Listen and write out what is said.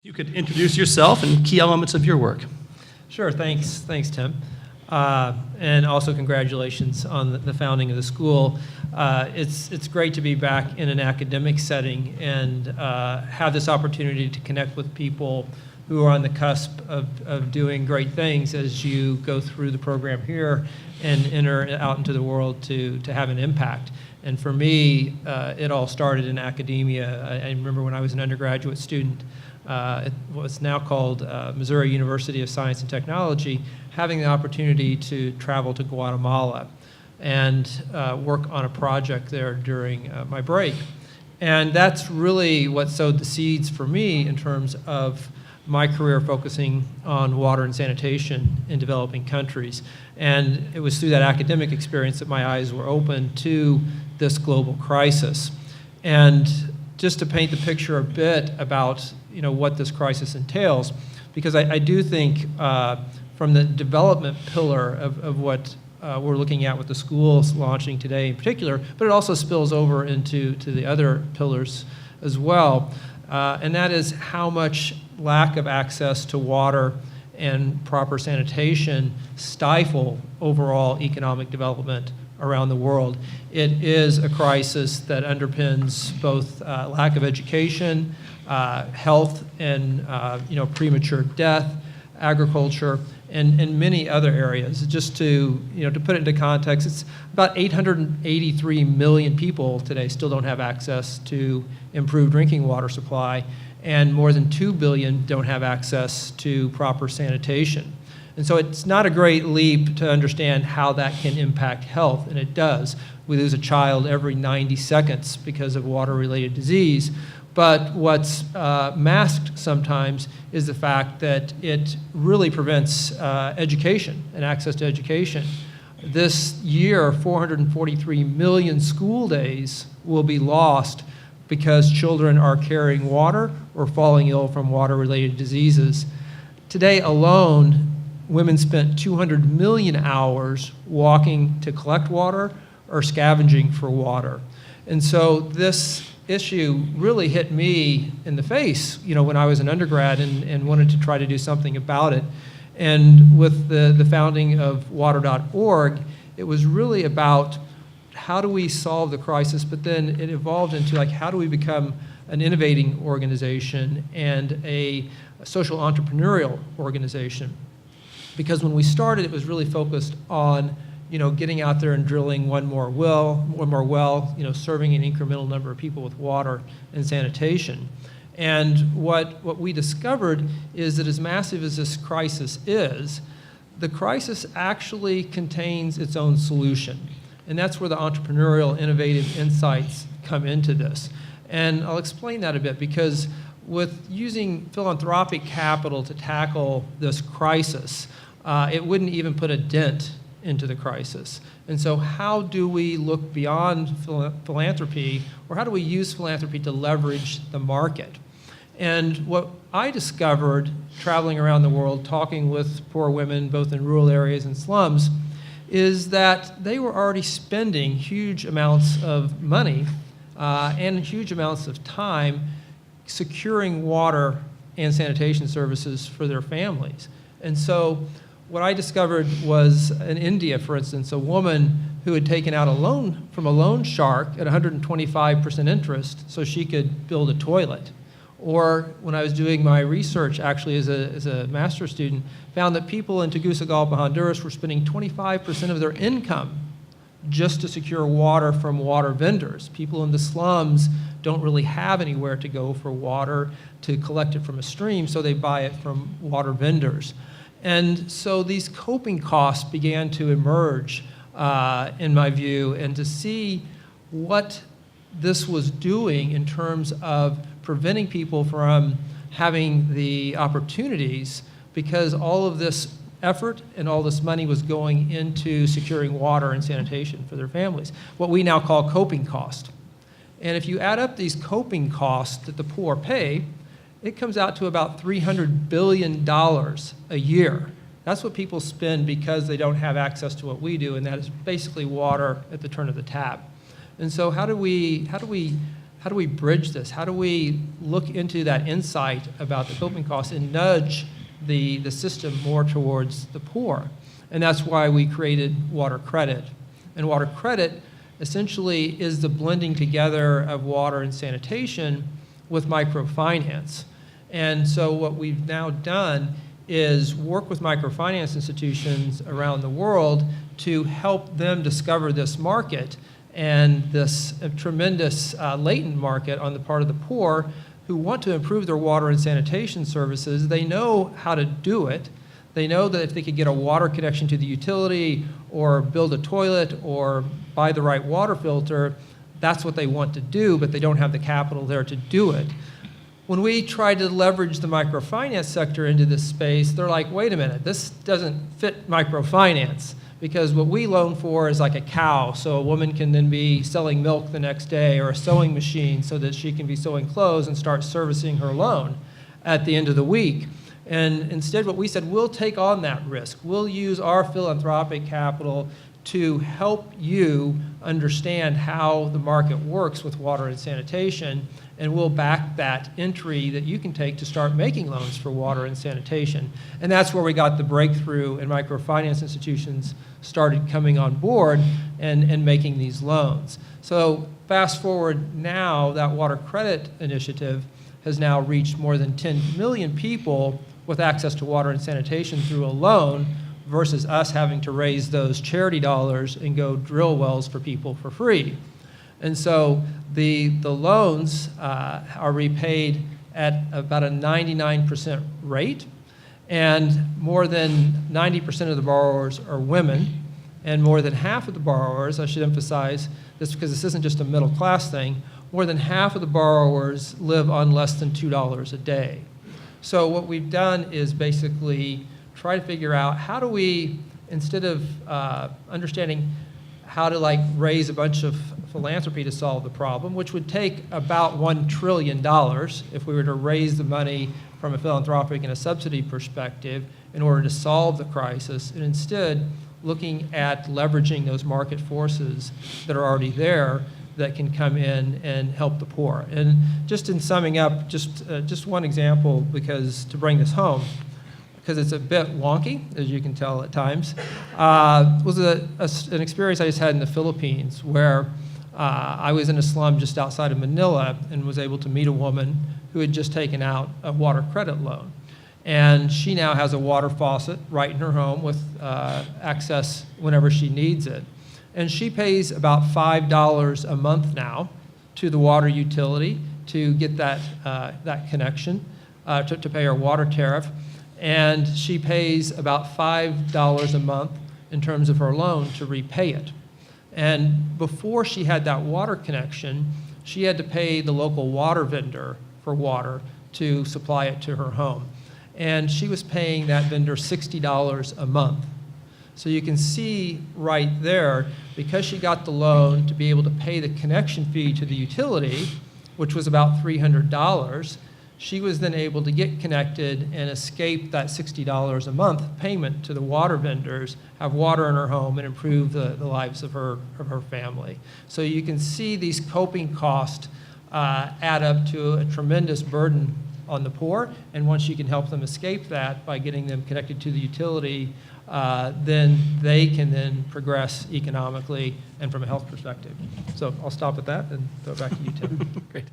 You could introduce yourself and key elements of your work. Sure, thanks, Tim. And also congratulations on the founding of the school. It's great to be back in an academic setting and have this opportunity to connect with people who are on the cusp of doing great things as you go through the program here and enter out into the world to have an impact. And for me, it all started in academia. I remember when I was an undergraduate student, what's now called Missouri University of Science and Technology, having the opportunity to travel to Guatemala and work on a project there during my break. And that's really what sowed the seeds for me in terms of my career focusing on water and sanitation in developing countries. And it was through that academic experience that my eyes were opened to this global crisis. And just to paint the picture a bit about what this crisis entails, because I do think from the development pillar of what we're looking at with the schools launching today in particular, but it also spills over into the other pillars as well, and that is how much lack of access to water and proper sanitation stifle overall economic development around the world. It is a crisis that underpins both lack of education, health and premature death, agriculture, and many other areas. Just to put it into context, it's about 883 million people today still don't have access to improved drinking water supply, and more than 2 billion don't have access to proper sanitation. And so it's not a great leap to understand how that can impact health, and it does. We lose a child every 90 seconds because of water-related disease. But what's masked sometimes is the fact that it really prevents education and access to education. This year, 443 million school days will be lost because children are carrying water or falling ill from water-related diseases. Today alone, women spent 200 million hours walking to collect water or scavenging for water. And so this issue really hit me in the face, when I was an undergrad and wanted to try to do something about it. And with the founding of water.org, it was really about how do we solve the crisis, but then it evolved into how do we become an innovating organization and a social entrepreneurial organization. Because when we started, it was really focused on getting out there and drilling one more well, serving an incremental number of people with water and sanitation. And what we discovered is that as massive as this crisis is, the crisis actually contains its own solution. And that's where the entrepreneurial, innovative insights come into this. And I'll explain that a bit, because with using philanthropic capital to tackle this crisis, it wouldn't even put a dent into the crisis. And so how do we look beyond philanthropy, or how do we use philanthropy to leverage the market? And what I discovered traveling around the world, talking with poor women, both in rural areas and slums, is that they were already spending huge amounts of money and huge amounts of time securing water and sanitation services for their families. And so what I discovered was in India, for instance, a woman who had taken out a loan from a loan shark at 125% interest so she could build a toilet. Or when I was doing my research, actually as a master's student, found that people in Tegucigalpa, Honduras were spending 25% of their income just to secure water from water vendors. People in the slums don't really have anywhere to go for water to collect it from a stream, so they buy it from water vendors. And so these coping costs began to emerge, in my view, and to see what this was doing in terms of preventing people from having the opportunities, because all of this effort and all this money was going into securing water and sanitation for their families, what we now call coping cost. And if you add up these coping costs that the poor pay, it comes out to about $300 billion a year. That's what people spend because they don't have access to what we do, and that is basically water at the turn of the tap. And so how do we how do we bridge this? How do we look into that insight about the coping costs and nudge the system more towards the poor? And that's why we created water credit. And water credit essentially is the blending together of water and sanitation with microfinance. And so what we've now done is work with microfinance institutions around the world to help them discover this market and this tremendous latent market on the part of the poor who want to improve their water and sanitation services. They know how to do it. They know that if they could get a water connection to the utility or build a toilet or buy the right water filter, that's what they want to do, but they don't have the capital there to do it. When we try to leverage the microfinance sector into this space, they're like, wait a minute, this doesn't fit microfinance, because what we loan for is like a cow, so a woman can then be selling milk the next day, or a sewing machine so that she can be sewing clothes and start servicing her loan at the end of the week. And instead what we said, we'll take on that risk. We'll use our philanthropic capital to help you understand how the market works with water and sanitation, and we'll back that entry that you can take to start making loans for water and sanitation. And that's where we got the breakthrough, and microfinance institutions started coming on board and making these loans. So fast forward now, that water credit initiative has now reached more than 10 million people with access to water and sanitation through a loan, versus us having to raise those charity dollars and go drill wells for people for free. And so the loans are repaid at about a 99% rate, and more than 90% of the borrowers are women, and more than half of the borrowers, I should emphasize this because this isn't just a middle class thing, more than half of the borrowers live on less than $2 a day. So what we've done is basically try to figure out how do we, instead of understanding how to like raise a bunch of philanthropy to solve the problem, which would take about $1 trillion if we were to raise the money from a philanthropic and a subsidy perspective in order to solve the crisis, and instead looking at leveraging those market forces that are already there that can come in and help the poor. And just in summing up, just one example, because to bring this home, because it's a bit wonky, as you can tell at times, was an experience I just had in the Philippines where I was in a slum just outside of Manila and was able to meet a woman who had just taken out a water credit loan. And she now has a water faucet right in her home with access whenever she needs it. And she pays about $5 a month now to the water utility to get that connection, to pay her water tariff. And she pays about $5 a month in terms of her loan to repay it. And before she had that water connection, she had to pay the local water vendor for water to supply it to her home. And she was paying that vendor $60 a month. So you can see right there, because she got the loan to be able to pay the connection fee to the utility, which was about $300, she was then able to get connected and escape that $60 a month payment to the water vendors, have water in her home, and improve the lives of her family. So you can see these coping costs add up to a tremendous burden on the poor, and once you can help them escape that by getting them connected to the utility, then they can then progress economically and from a health perspective. So I'll stop at that and throw it back to you, Tim. Great.